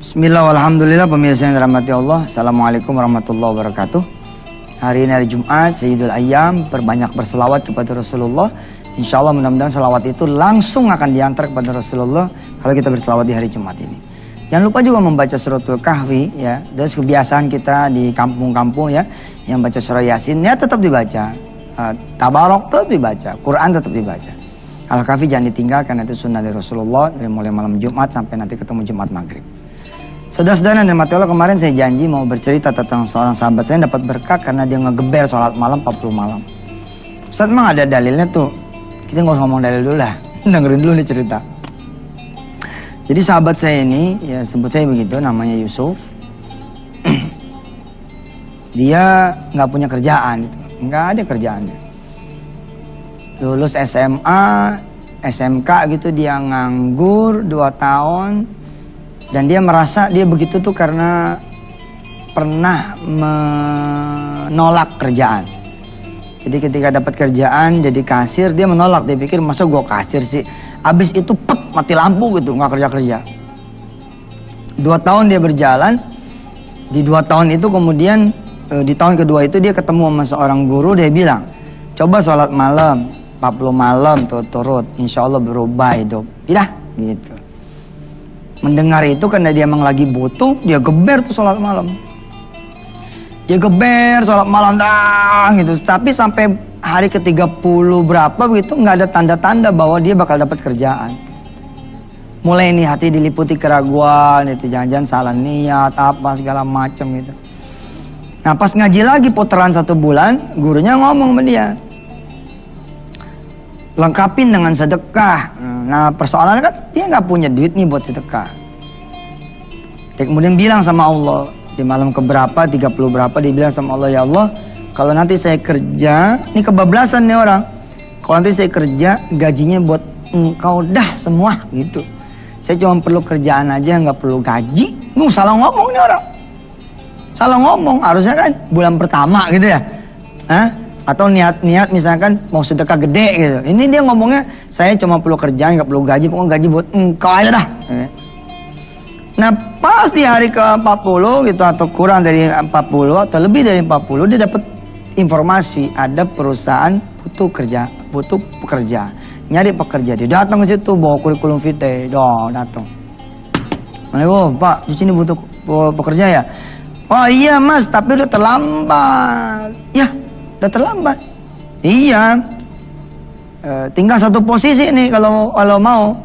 Bismillah, alhamdulillah, pemirsa yang dirahmati Allah. Assalamualaikum warahmatullahi wabarakatuh. Hari ini hari Jumat, Sayyidul Ayyam. Perbanyak berselawat kepada Rasulullah. Insya Allah mudah-mudahan selawat itu langsung akan diantar kepada Rasulullah kalau kita berselawat di hari Jumat ini. Jangan lupa juga membaca suratul Kahfi ya. Dan kebiasaan kita di kampung-kampung ya, yang baca surah Yasin ya tetap dibaca. Tabarok tetap dibaca, Quran tetap dibaca. Al-Kahfi jangan ditinggalkan, itu sunnah dari Rasulullah dari mulai malam Jumat sampai nanti ketemu Jumat Maghrib. Saudara-saudara yang dirahmati Allah, kemarin saya janji mau bercerita tentang seorang sahabat saya yang dapat berkah karena dia ngegeber sholat malam 40 malam. Ustaz, memang ada dalilnya tuh. Kita nggak usah ngomong dalil dulu lah, dengerin dulu nih cerita. Jadi sahabat saya ini, ya sebut saya begitu, namanya Yusuf. Dia nggak punya kerjaan, gitu. Nggak ada kerjaannya. Lulus SMA, SMK gitu, dia nganggur 2 tahun. Dan dia merasa dia begitu tuh karena pernah menolak kerjaan. Jadi ketika dapat kerjaan jadi kasir, dia menolak. Dia pikir masa gua kasir sih. Abis itu mati lampu gitu, nggak kerja-kerja. 2 tahun dia berjalan. Di 2 tahun itu kemudian di tahun kedua itu dia ketemu sama seorang guru. Dia bilang, coba sholat malam 40 malam turut, insya Allah berubah hidup. Tidak gitu. Mendengar itu karena dia emang lagi butuh, dia geber tuh sholat malam. Dia geber sholat malam dah gitu. Tapi sampai hari ke-30 berapa begitu nggak ada tanda-tanda bahwa dia bakal dapat kerjaan. Mulai nih hati diliputi keraguan, itu jangan-jangan salah niat apa segala macam gitu. Nah pas ngaji lagi putaran 1 bulan, gurunya ngomong sama dia, lengkapin dengan sedekah. Nah persoalannya kan dia nggak punya duit nih buat sedekah. Dia kemudian bilang sama Allah di malam keberapa 30 berapa, dia bilang sama Allah, ya Allah kalau nanti saya kerja, ini kebablasan nih orang, kalau nanti saya kerja gajinya buat engkau dah semua gitu. Saya cuma perlu kerjaan aja, nggak perlu gaji. Salah ngomong nih orang, salah ngomong. Harusnya kan bulan pertama gitu ya, atau niat-niat misalkan mau sedekah gede gitu. Ini dia ngomongnya saya cuma perlu kerjaan, nggak perlu gaji, pokoknya gaji buat engkau aja dah. Nah pas di hari ke-40 gitu atau kurang dari 40 atau lebih dari 40, dia dapat informasi ada perusahaan butuh pekerja, nyari pekerja. Dia datang ke situ bawa kurikulum vitae, datang. Pak, di sini butuh pekerja ya? Oh iya mas, tapi udah terlambat. Ya udah terlambat. Iya. Tinggal 1 posisi nih kalau mau.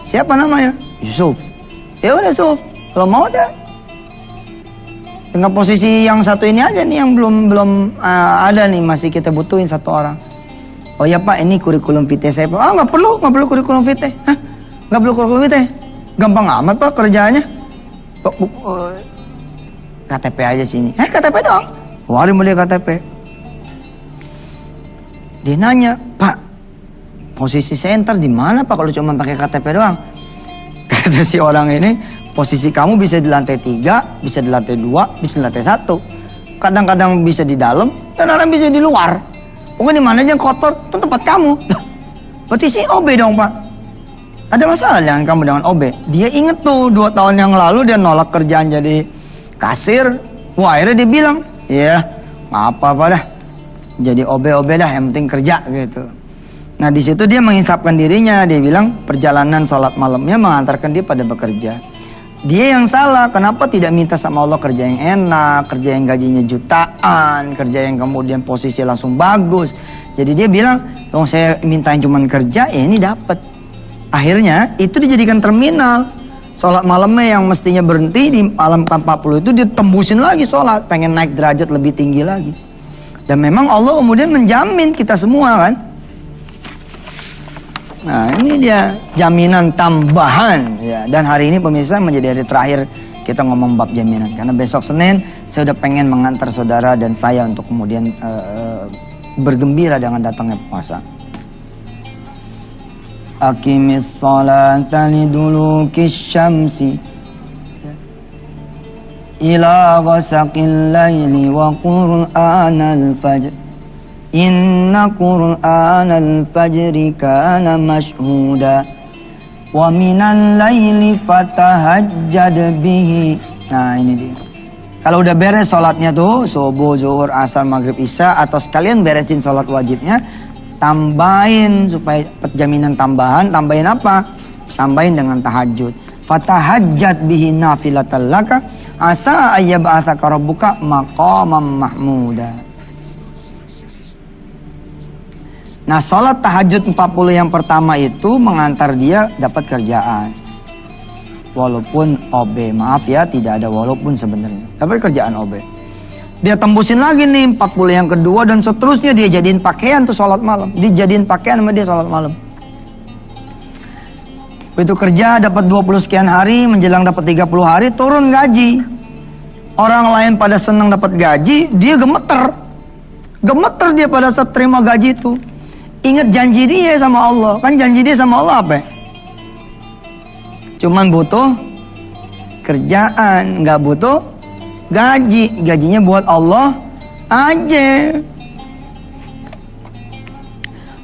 Siapa namanya? Yusuf. Ya udah Yusuf, kalau mau aja. Tinggal posisi yang satu ini aja nih yang belum ada nih, masih kita butuhin 1 orang. Oh ya Pak, ini kurikulum vitae saya. Nggak perlu kurikulum vitae. Nggak perlu kurikulum vitae. Gampang amat Pak kerjaannya. KTP aja sini. KTP dong. Warin mau dia KTP. Dia nanya, Pak, posisi saya ntar di mana Pak kalau cuma pakai KTP doang? Kata si orang ini, posisi kamu bisa di lantai 3, bisa di lantai 2, bisa di lantai 1. Kadang-kadang bisa di dalam, dan kadang bisa di luar. Pokoknya di mana aja yang kotor, itu tempat kamu. Berarti si OB dong Pak. Ada masalah dengan kamu dengan OB? Dia inget tuh 2 tahun yang lalu dia nolak kerjaan jadi kasir. Wah akhirnya dia bilang, ya nggak apa-apa dah, jadi OB dah, yang penting kerja gitu. Nah di situ dia mengisapkan dirinya, dia bilang perjalanan sholat malamnya mengantarkan dia pada bekerja. Dia yang salah, kenapa tidak minta sama Allah kerja yang enak, kerja yang gajinya jutaan, kerja yang kemudian posisi langsung bagus. Jadi dia bilang, dong saya minta yang cuman kerja, ya ini dapat. Akhirnya itu dijadikan terminal. Sholat malamnya yang mestinya berhenti di malam 40 itu dia tembusin lagi sholat, pengen naik derajat lebih tinggi lagi. Dan memang Allah kemudian menjamin kita semua kan. Nah ini dia jaminan tambahan ya. Dan hari ini pemirsa menjadi hari terakhir kita ngomong bab jaminan, karena besok Senin saya udah pengen mengantar saudara dan saya untuk kemudian bergembira dengan datangnya puasa. Aqimis sholata lidulukis syamsi ila ghasaqil laili wa qur'anal fajr inna qur'anal fajri kana mashhuda Wa minal laili fatahajjad bihi. Nah ini dia. Kalau udah beres sholatnya tuh, subuh, zuhur, asar, maghrib, isya, atau sekalian beresin sholat wajibnya, tambahin supaya jaminan tambahan, tambahin apa? Tambahin dengan tahajud. Fatahajjad bihi nafilatan laka asa ayyab'atsaka rabbuka maqaman mahmuda. Nah, sholat tahajud 40 yang pertama itu mengantar dia dapat kerjaan. Walaupun OB, maaf ya, tidak ada walaupun sebenarnya. Dapat kerjaan OB. Dia tembusin lagi nih 40 yang kedua dan seterusnya dia jadiin pakaian tuh sholat malam. Dijadiin pakaian sama dia sholat malam. Begitu kerja dapat 20 sekian hari, menjelang dapat 30 hari, turun gaji. Orang lain pada senang dapat gaji, dia gemeter. Gemeter dia pada saat terima gaji itu. Ingat janji dia sama Allah. Kan janji dia sama Allah apa? Cuman butuh kerjaan, nggak butuh gaji. Gajinya buat Allah aja.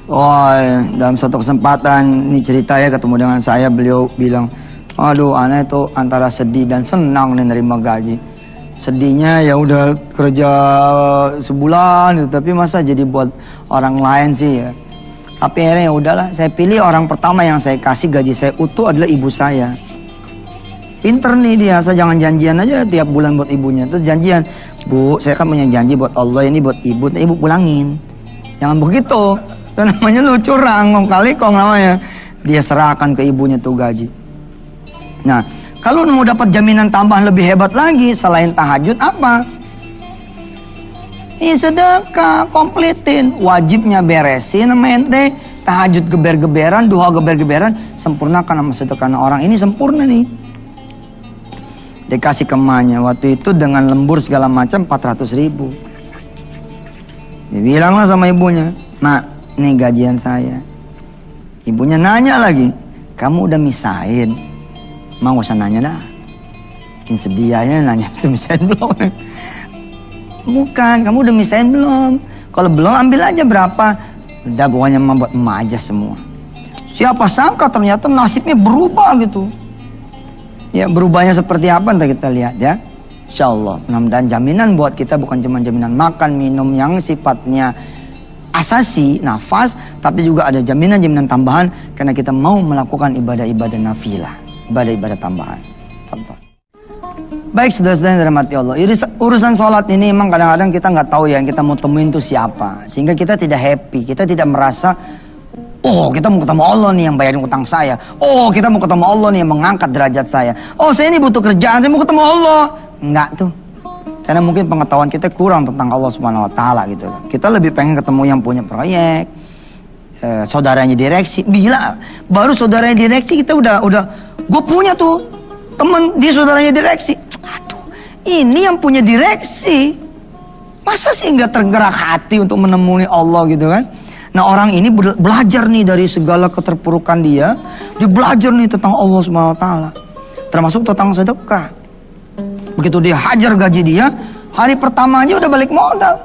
Wah, dalam suatu kesempatan ini cerita ya, ketemu dengan saya, beliau bilang, aduh anak itu antara sedih dan senang nih nerima gaji. Sedihnya ya udah kerja sebulan gitu, tapi masa jadi buat orang lain sih ya. Tapi akhirnya ya udahlah, saya pilih orang pertama yang saya kasih gaji saya utuh adalah ibu saya. Pinter nih dia, saya jangan janjian aja tiap bulan buat ibunya. Terus janjian, Bu, saya kan punya janji buat Allah, ini buat ibu, ibu pulangin. Jangan begitu, itu namanya lu curang, ngomong kali kong namanya. Dia serahkan ke ibunya tuh gaji. Nah, kalau mau dapat jaminan tambahan lebih hebat lagi selain tahajud apa? Ini sedekah, kompletin. Wajibnya beresin sama ente. Tahajud geber-geberan, duha geber-geberan, sempurnakan sama sedekah. Nah, orang ini sempurna nih. Dikasih ke emaknya. Waktu itu dengan lembur segala macam 400.000. Dibilanglah sama ibunya, Mak, ini gajian saya. Ibunya nanya lagi, kamu udah misahin? Mak, gak usah nanya dah. Mungkin sedianya nanya, itu misahin belum? Bukan, kamu udah misahin belum? Kalau belum ambil aja berapa. Udah pokoknya buat emak aja semua. Siapa sangka ternyata nasibnya berubah gitu. Ya berubahnya seperti apa nanti kita lihat ya. Insyaallah. Mudah-mudahan jaminan buat kita bukan cuma jaminan makan, minum yang sifatnya asasi, nafas. Tapi juga ada jaminan-jaminan tambahan. Karena kita mau melakukan ibadah-ibadah nafilah. Ibadah-ibadah tambahan. Contoh. Baik saudara-saudara yang dirahmati Allah, urusan sholat ini memang kadang-kadang kita nggak tahu ya yang kita mau temuin itu siapa, sehingga kita tidak happy, kita tidak merasa, oh kita mau ketemu Allah nih yang bayarin utang saya, oh kita mau ketemu Allah nih yang mengangkat derajat saya, oh saya ini butuh kerjaan, saya mau ketemu Allah. Enggak tuh, karena mungkin pengetahuan kita kurang tentang Allah Subhanahu Wa Taala gitu. Kita lebih pengen ketemu yang punya proyek, saudaranya direksi. Bila baru saudaranya direksi kita udah, gue punya tuh temen dia saudaranya direksi. Aduh, ini yang punya direksi. Masa sih nggak tergerak hati untuk menemui Allah gitu kan? Nah orang ini belajar nih dari segala keterpurukan dia. Dia belajar nih tentang Allah Subhanahu Wa Taala. Termasuk tentang sedekah. Begitu dia hajar gaji dia, hari pertama aja udah balik modal.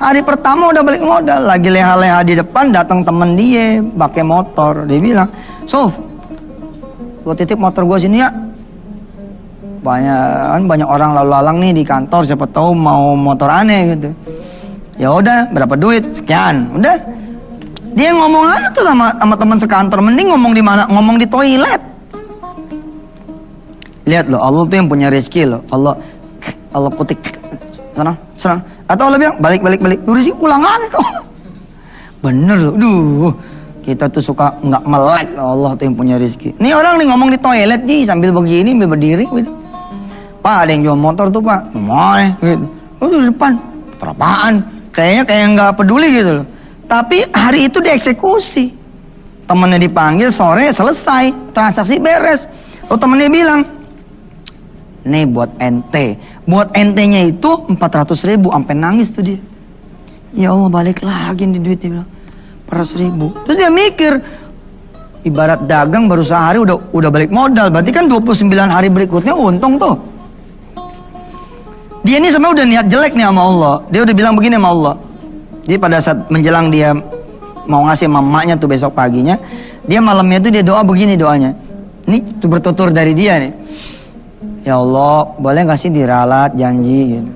Hari pertama udah balik modal. Lagi leha-leha di depan datang temen dia pakai motor. Dia bilang, Sof, gua titip motor gua sini ya. Banyak orang lalu lalang nih di kantor, siapa tahu mau motor aneh gitu. Ya udah, berapa duit? Sekian. Udah. Dia ngomong aja tuh sama teman sekantor, mending ngomong di mana? Ngomong di toilet. Lihat loh, Allah tuh yang punya rezeki loh. Allah putik sana. Atau Allah bilang balik. Tuh rezeki pulang lagi kok. Bener loh. Duh. Kita tuh suka nggak melek loh, Allah tuh yang punya rezeki. Ini orang nih ngomong di toilet Ji, sambil begini, sambil berdiri gitu. Pak, ada yang jual motor tuh Pak. Mana? Gitu. Oh di depan. Terapaan? Kayaknya kayak nggak peduli gitu loh. Tapi hari itu dieksekusi. Temennya dipanggil, sore selesai, transaksi beres. Oh temennya bilang, nih buat ente. Buat ente-nya itu 400.000, sampai nangis tuh dia. Ya Allah balik lagi nih duitnya bilang. 400.000. Terus dia mikir, ibarat dagang baru sehari udah balik modal. Berarti kan 29 hari berikutnya untung tuh. Dia ini sebenarnya udah niat jelek nih sama Allah. Dia udah bilang begini sama Allah. Jadi pada saat menjelang dia mau ngasih mamanya tuh besok paginya, Dia malamnya itu dia doa begini doanya. Ini bertutur dari dia nih. Ya Allah, boleh gak sih diralat janji gitu.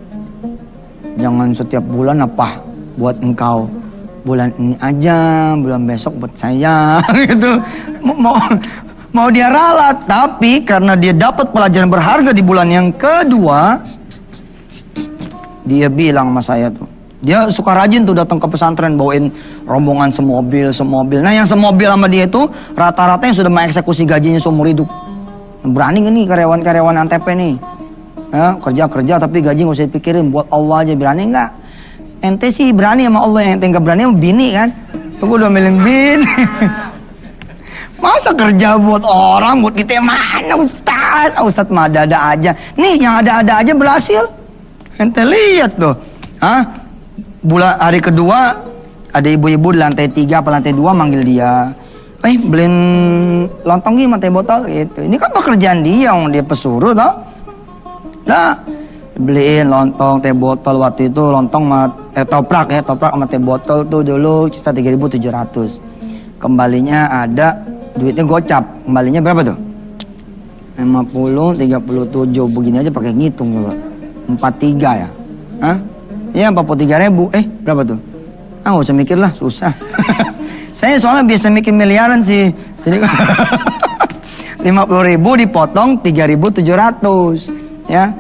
Jangan setiap bulan apa buat engkau. Bulan ini aja, bulan besok buat saya gitu. Mau dia ralat, tapi karena dia dapat pelajaran berharga di bulan yang kedua, dia bilang sama saya tuh. Dia suka rajin tuh datang ke pesantren bawain rombongan semobil. Nah yang semobil sama dia itu rata-rata yang sudah mengeksekusi gajinya seumur hidup. Berani gak nih karyawan-karyawan Antep nih? Ya, kerja tapi gaji gak usah dipikirin, buat Allah aja. Berani nggak? Ente sih berani sama Allah, yang ente nggak berani sama bini kan? Tunggu udah milih bini. Masa kerja buat orang, buat kita mana Ustaz? Ustaz mah ada-ada aja. Nih yang ada-ada aja berhasil. Ente lihat tuh. Hah? Bulan hari kedua ada ibu-ibu di lantai 3 apa lantai 2 manggil dia. Beliin lontong gimana teh botol gitu. Ini kan pekerjaan dia, dia pesuruh tau. Nah, beliin lontong, teh botol. Waktu itu lontong toprak sama teh botol tuh dulu cita 3.700. Kembalinya ada duitnya gocap. Kembalinya berapa tuh? 50, 37. Begini aja pakai ngitung coba. 43 ya? Hah? Iya 43.000. Berapa tuh? Gak usah mikir lah, susah. Saya soalnya biasa mikir miliaran sih. Jadi 50.000 dipotong 3.700. Ya.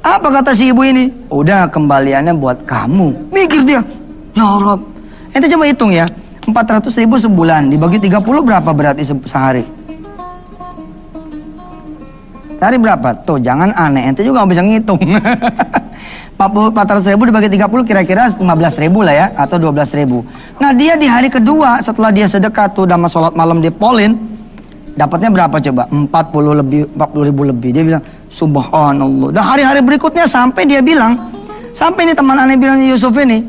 Apa kata si ibu ini? Udah kembaliannya buat kamu. Mikir dia. Ya Allah. Ente coba hitung ya. 400.000 sebulan dibagi 30 berapa berarti sehari? Sehari berapa? Tuh jangan aneh. Ente juga gak bisa ngitung. 400.000 dibagi 30 kira-kira 15.000 lah ya, atau 12.000. Nah dia di hari kedua setelah dia sedekah tuh sama sholat malam di polin, dapatnya berapa coba? 40.000 lebih. Dia bilang subhanallah. Dan hari-hari berikutnya sampai dia bilang, sampai ini teman aneh bilang Yusuf ini,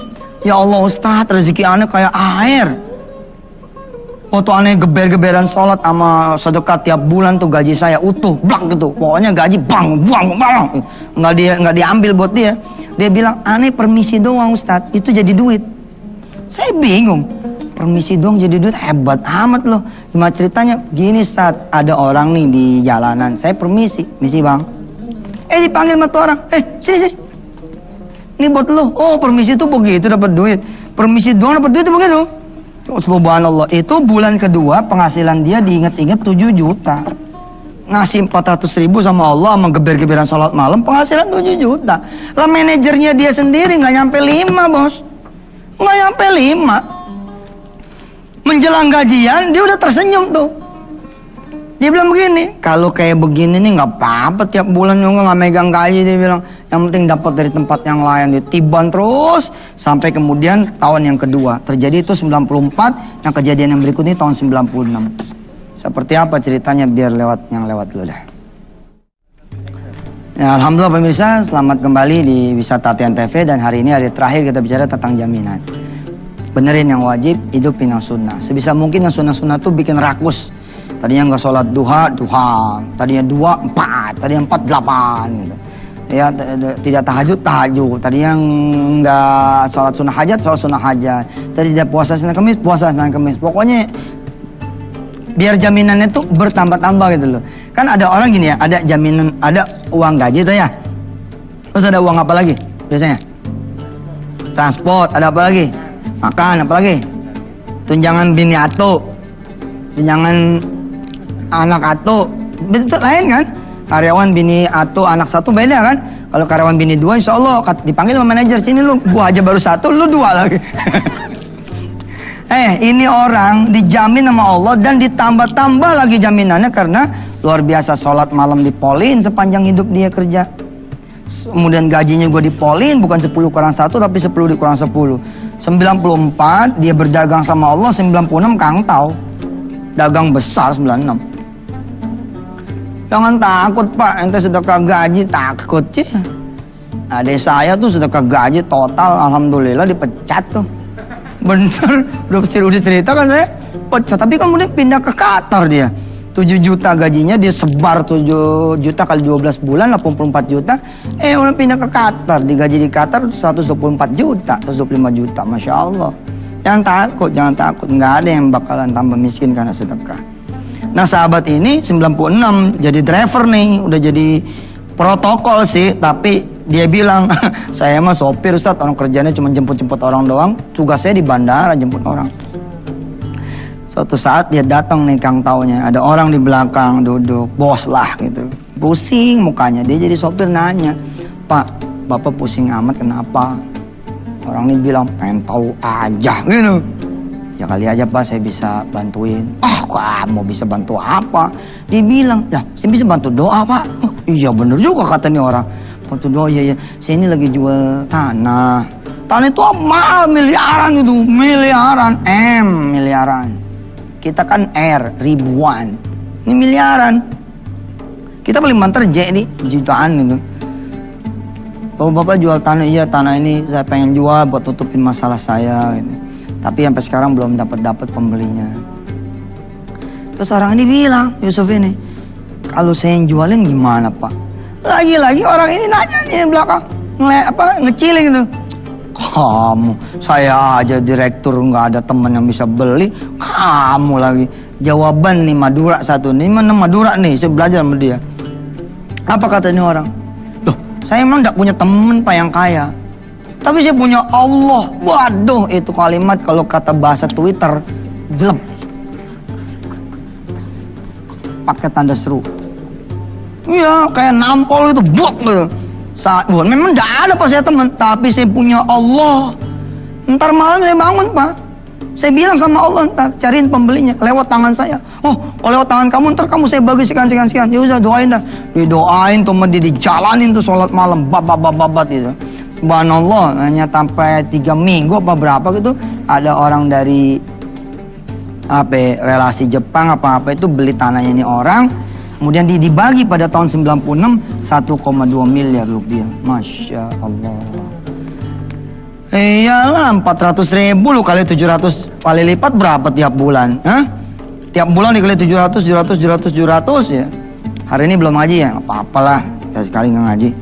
ya Allah Ustaz, rezeki aneh kayak air. Waktu aneh geber-geberan sholat sama sedekah tiap bulan tuh gaji saya utuh, blak gitu. Pokoknya gaji bang. Nggak diambil buat dia. Dia bilang, aneh permisi doang Ustaz, itu jadi duit. Saya bingung, permisi doang jadi duit, hebat amat loh. Cuma ceritanya gini Ustaz, ada orang nih di jalanan, saya permisi bang. Dipanggil sama tuh orang, sini. Ini buat lo, oh permisi tuh begitu dapat duit. Permisi doang dapat duit begitu. Subhanallah, itu bulan kedua penghasilan dia diinget-inget 7 juta. Ngasih 400.000 sama Allah, sama geber-geberan sholat malam, penghasilan 7 juta. Lah manajernya dia sendiri nggak nyampe 5 bos, nggak nyampe 5. Menjelang gajian dia udah tersenyum tuh. Dia bilang begini, kalau kayak begini nih nggak apa-apa tiap bulan juga nggak megang gaji. Dia bilang yang penting dapat dari tempat yang lain. Dia tiban terus sampai kemudian tahun yang kedua terjadi itu 94, yang kejadian yang berikutnya tahun 96. Seperti apa ceritanya biar yang lewat dulu dah. Ya, alhamdulillah pemirsa, selamat kembali di Wisata Tian TV, dan hari ini hari terakhir kita bicara tentang jaminan. Benerin yang wajib, hidupin yang sunnah. Sebisa mungkin yang sunnah-sunnah tuh bikin rakus. Tadinya nggak sholat duha, tadinya 2, 4, tadinya 4, 8 gitu. Ya, tidak tahajud, tadinya nggak sholat sunnah hajat, tadi tidak puasa Senin Kamis, pokoknya biar jaminannya tuh bertambah-tambah gitu loh. Kan ada orang gini ya, ada jaminan, ada uang gaji tuh ya. Terus ada uang apa lagi biasanya? Transport, ada apa lagi? Makan, apa lagi? Tunjangan bini atau tunjangan anak atau betul lain kan? Karyawan bini atau anak 1 beda kan? Kalau karyawan bini 2 insya Allah dipanggil sama manajer, sini lu, gua aja baru 1, lu 2 lagi. Ini orang dijamin sama Allah dan ditambah-tambah lagi jaminannya karena luar biasa sholat malam dipolin sepanjang hidup dia kerja. Kemudian gajinya gue dipolin bukan 10 kurang 1 tapi 10 dikurang 10. 94 dia berdagang sama Allah, 96 kangtau. Dagang besar 96. Jangan takut Pak, ente sedekah gaji takut sih. Adik saya tuh sedekah gaji total alhamdulillah dipecat tuh. Bener, udah cerita kan saya. Tapi kemudian pindah ke Qatar dia. 7 juta gajinya dia sebar 7 juta kali 12 bulan 84 juta. Udah pindah ke Qatar, digaji di Qatar 124 juta, 125 juta, Masya Allah. Jangan takut, nggak ada yang bakalan tambah miskin karena sedekah. Nah sahabat ini 96 jadi driver nih, udah jadi protokol sih, tapi dia bilang saya mah sopir Ustaz, orang kerjanya cuma jemput-jemput orang doang, tugas saya di bandara jemput orang. Suatu saat dia datang nih Kang taunya, ada orang di belakang duduk, bos lah gitu, pusing mukanya, dia jadi sopir nanya, Pak, Bapak pusing amat kenapa? Orang ini bilang, pengen tahu aja gitu. Ya kali aja Pak saya bisa bantuin. Kamu bisa bantu apa? Dia bilang, ya saya bisa bantu doa Pak. Iya bener juga kata nih orang. Bantu doa, ya. Saya ini lagi jual tanah. Tanah itu mahal, miliaran itu. Miliaran, miliaran. Kita kan ribuan. Ini miliaran. Kita paling banter nih, jutaan gitu. Oh Bapak jual tanah, iya tanah ini saya pengen jual buat tutupin masalah saya gitu. Tapi sampai sekarang belum dapat pembelinya. Terus orang ini bilang, Yusuf ini, kalau saya yang jualin gimana Pak? Lagi-lagi orang ini nanya nih di belakang, ngeciling gitu. Kamu, saya aja direktur nggak ada teman yang bisa beli, kamu lagi. Jawaban nih Madura satu, nih mana Madura nih, saya belajar sama dia. Apa kata ini orang? Saya emang gak punya temen Pak yang kaya, tapi saya punya Allah. Waduh, itu kalimat kalau kata bahasa Twitter, jelek. Pakai tanda seru. Iya, kayak nampol itu, buak gitu. Memang gak ada Pak saya temen, tapi saya punya Allah. Ntar malam saya bangun Pak, saya bilang sama Allah, ntar cariin pembelinya lewat tangan saya. Oh, kalau lewat tangan kamu, ntar kamu saya bagi sekian. Ya udah doain dah. Didoain tuh, dijalanin tuh sholat malam, babat gitu. Subhanallah, hanya sampai 3 minggu apa berapa gitu, ada orang dari relasi Jepang apa itu beli tanahnya ini orang, kemudian dibagi pada tahun 96 1,2 miliar rupiah. Masya Allah. Iyalah 400.000 lu kali 700 kali lipat berapa tiap bulan? Tiap bulan dikali 700 ya. Hari ini belum ngaji ya, apa-apalah ya sekali nggak ngaji.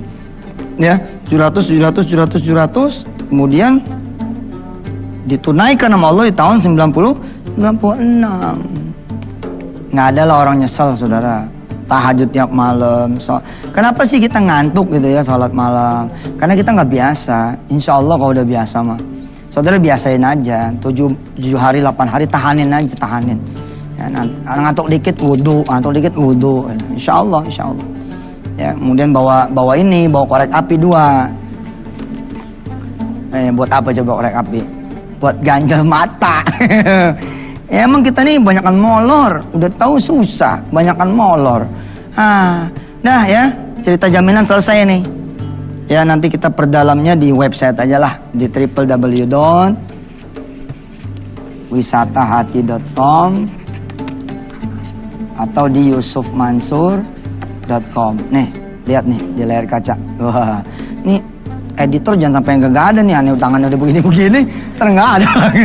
Ya 700 kemudian ditunaikan sama Allah di tahun 96. Nggak ada lah orang nyesel saudara. Tahajud tiap malam. Kenapa sih kita ngantuk gitu ya sholat malam? Karena kita nggak biasa. Insya Allah kalau udah biasa mah, saudara biasain aja. 7 hari 8 hari tahanin aja, tahanin. Ya, ngantuk dikit wudhu. Insya Allah. Ya, kemudian bawa korek api 2. Buat apa coba korek api? Buat ganjal mata. Ya, emang kita nih banyakan molor, udah tahu susah, banyakan molor. Dah ya, cerita jaminan selesai nih. Ya nanti kita perdalamnya di website aja lah, di www.wisatahati.com atau di yusufmansur.com. Nih, lihat nih di layar kaca. Wah, nih editor jangan sampai nggak ada nih, aneh tangannya udah begini-begini, nggak ada lagi.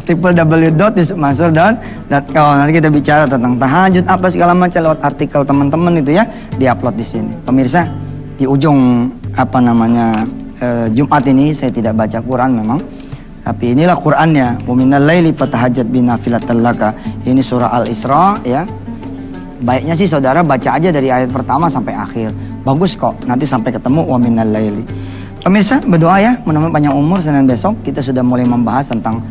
www.yusufmansur.com. Nanti kita bicara tentang tahajud apa segala macam lewat artikel teman-teman itu ya, diupload di sini. Pemirsa, di ujung Jumat ini saya tidak baca Quran memang, tapi inilah Qurannya. Wa minal laili fatahajjat binafilatan laka. Ini surah Al-Isra ya. Baiknya sih saudara baca aja dari ayat pertama sampai akhir. Bagus kok. Nanti sampai ketemu wa minal laili. Pemirsa berdoa ya, mudah-mudahan panjang umur. Senin besok kita sudah mulai membahas tentang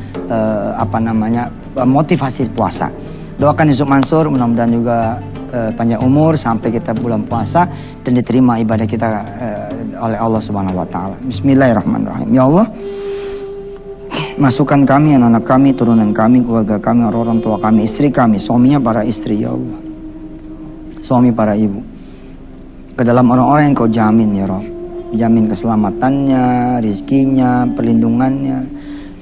motivasi puasa. Doakan Yusuf Mansur mudah-mudahan juga panjang umur sampai kita bulan puasa dan diterima ibadah kita oleh Allah Subhanahu wa taala. Bismillahirrahmanirrahim. Ya Allah, masukkan kami, anak-anak kami, turunan kami, keluarga kami, orang tua kami, istri kami, suaminya para istri ya Allah. Suami para ibu ke dalam orang-orang yang Kau jamin ya Rabb. Jamin keselamatannya, rizkinya, perlindungannya,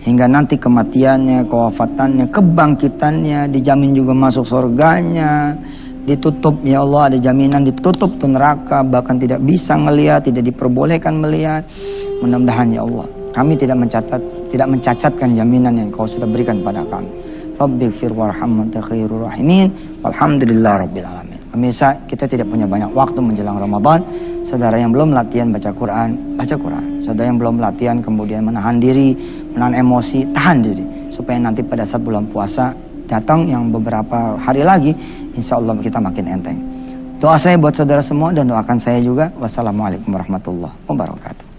hingga nanti kematiannya, kewafatannya, kebangkitannya, dijamin juga masuk surganya, ditutup ya Allah, ada jaminan ditutup tuh neraka, bahkan tidak bisa ngelihat, tidak diperbolehkan melihat. Mudah-mudahan ya Allah, kami tidak mencacatkan jaminan yang Kau sudah berikan pada kami. Rabbighfir warham anta khairur rahimin. Walhamdulillah rabbil alamin. Pemirsa, kita tidak punya banyak waktu menjelang Ramadan. Saudara yang belum latihan baca Quran, baca Quran. Saudara yang belum latihan kemudian menahan diri, menahan emosi, tahan diri. supaya nanti pada saat bulan puasa datang yang beberapa hari lagi, insya Allah kita makin enteng. Doa saya buat saudara semua dan doakan saya juga. Wassalamualaikum warahmatullahi wabarakatuh.